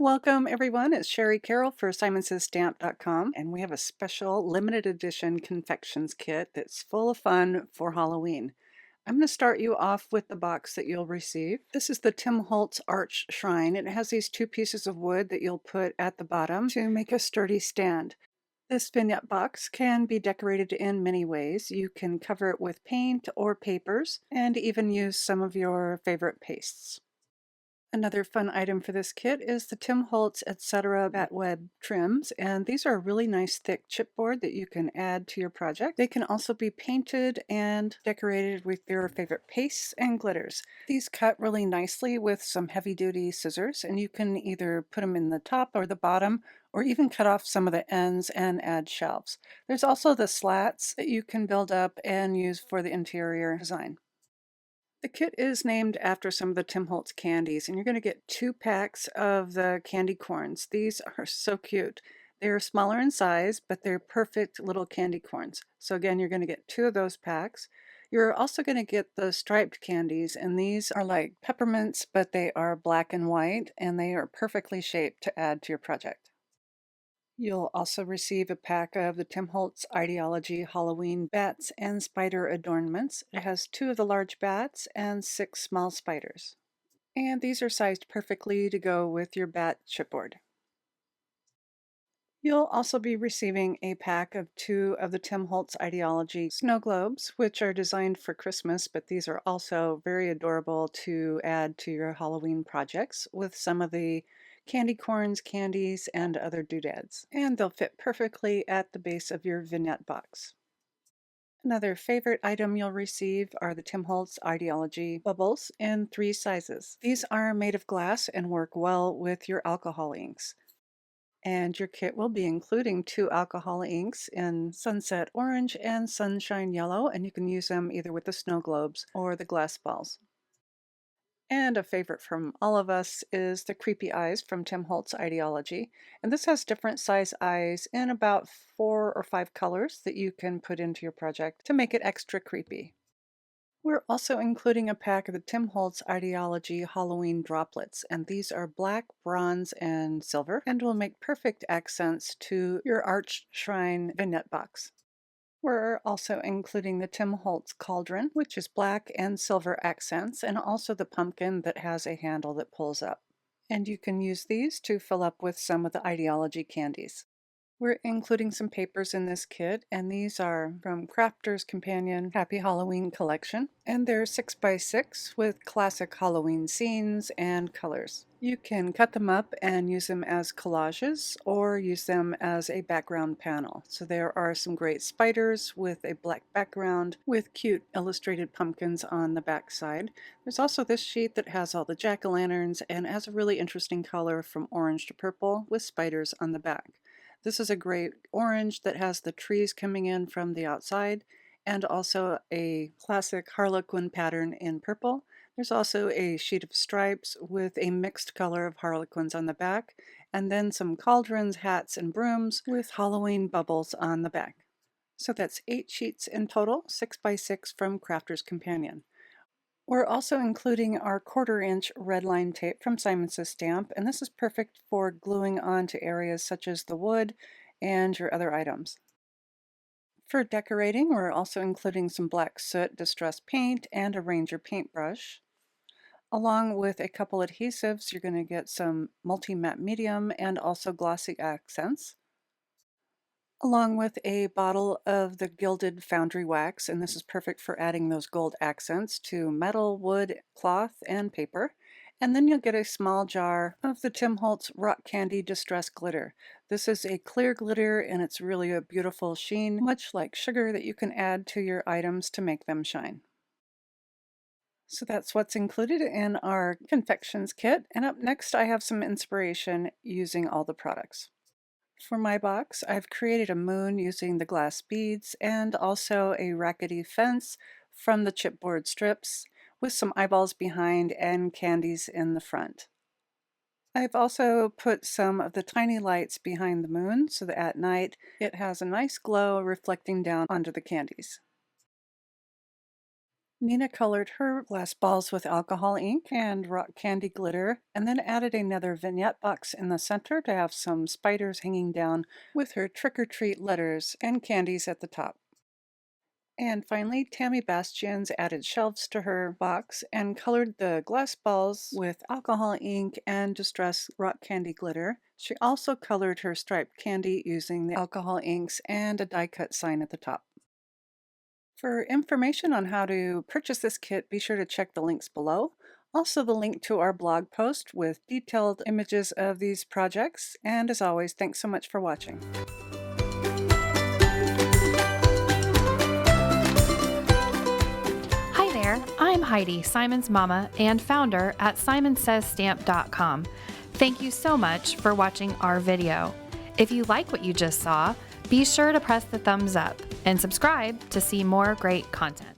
Welcome everyone. It's Shari Carroll for SimonsStamp.com, and we have a special limited edition confections kit that's full of fun for Halloween. I'm going to start you off with the box that you'll receive. This is the Tim Holtz Arch Shrine. It has these two pieces of wood that you'll put at the bottom to make a sturdy stand. This vignette box can be decorated in many ways. You can cover it with paint or papers and even use some of your favorite pastes. Another fun item for this kit is the Tim Holtz Etc. Batweb trims, and these are a really nice thick chipboard that you can add to your project. They can also be painted and decorated with your favorite pastes and glitters. These cut really nicely with some heavy-duty scissors, and you can either put them in the top or the bottom, or even cut off some of the ends and add shelves. There's also the slats that you can build up and use for the interior design. The kit is named after some of the Tim Holtz candies, and you're going to get 2 packs of the candy corns. These are so cute. They're smaller in size, but they're perfect little candy corns. So again, you're going to get 2 of those packs. You're also going to get the striped candies, and these are like peppermints, but they are black and white, and they are perfectly shaped to add to your project. You'll also receive a pack of the Tim Holtz Ideology Halloween Bats and Spider Adornments. It has 2 of the large bats and 6 small spiders. And these are sized perfectly to go with your bat chipboard. You'll also be receiving a pack of 2 of the Tim Holtz Ideology snow globes, which are designed for Christmas, but these are also very adorable to add to your Halloween projects with some of the candy corns, candies, and other doodads. And they'll fit perfectly at the base of your vignette box. Another favorite item you'll receive are the Tim Holtz Ideology bubbles in 3 sizes. These are made of glass and work well with your alcohol inks. And your kit will be including 2 alcohol inks in Sunset Orange and Sunshine Yellow, and you can use them either with the snow globes or the glass balls. And a favorite from all of us is the Creepy Eyes from Tim Holtz Ideology. And this has different size eyes in about 4 or 5 colors that you can put into your project to make it extra creepy. We're also including a pack of the Tim Holtz Ideology Halloween Droplets, and these are black, bronze, and silver, and will make perfect accents to your Arch Shrine vignette box. We're also including the Tim Holtz Cauldron, which is black and silver accents, and also the pumpkin that has a handle that pulls up. And you can use these to fill up with some of the Ideology candies. We're including some papers in this kit, and these are from Crafter's Companion Happy Halloween collection, and they're 6x6 with classic Halloween scenes and colors. You can cut them up and use them as collages or use them as a background panel. So there are some great spiders with a black background with cute illustrated pumpkins on the back side. There's also this sheet that has all the jack-o'-lanterns and has a really interesting color from orange to purple with spiders on the back. This is a great orange that has the trees coming in from the outside, and also a classic Harlequin pattern in purple. There's also a sheet of stripes with a mixed color of Harlequins on the back, and then some cauldrons, hats, and brooms with Halloween bubbles on the back. So that's 8 sheets in total, 6x6 from Crafter's Companion. We're also including our 1/4-inch red line tape from Simons Stamp, and this is perfect for gluing onto areas such as the wood and your other items. For decorating, we're also including some black soot distress paint and a Ranger paintbrush. Along with a couple adhesives, you're going to get some multi-matte medium and also glossy accents, along with a bottle of the gilded foundry wax, and this is perfect for adding those gold accents to metal, wood, cloth, and paper. And then you'll get a small jar of the Tim Holtz Rock Candy Distress Glitter. This is a clear glitter, and it's really a beautiful sheen, much like sugar, that you can add to your items to make them shine. So that's what's included in our Confections kit, and up next I have some inspiration using all the products. For my box, I've created a moon using the glass beads and also a rackety fence from the chipboard strips with some eyeballs behind and candies in the front. I've also put some of the tiny lights behind the moon so that at night it has a nice glow reflecting down onto the candies. Nina colored her glass balls with alcohol ink and rock candy glitter, and then added another vignette box in the center to have some spiders hanging down with her trick-or-treat letters and candies at the top. And finally, Tammy Bastians added shelves to her box and colored the glass balls with alcohol ink and distress rock candy glitter. She also colored her striped candy using the alcohol inks and a die-cut sign at the top. For information on how to purchase this kit, be sure to check the links below. Also, the link to our blog post with detailed images of these projects. And as always, thanks so much for watching. Hi there, I'm Heidi, Simon's mama and founder at simonsaysstamp.com. Thank you so much for watching our video. If you like what you just saw, be sure to press the thumbs up and subscribe to see more great content.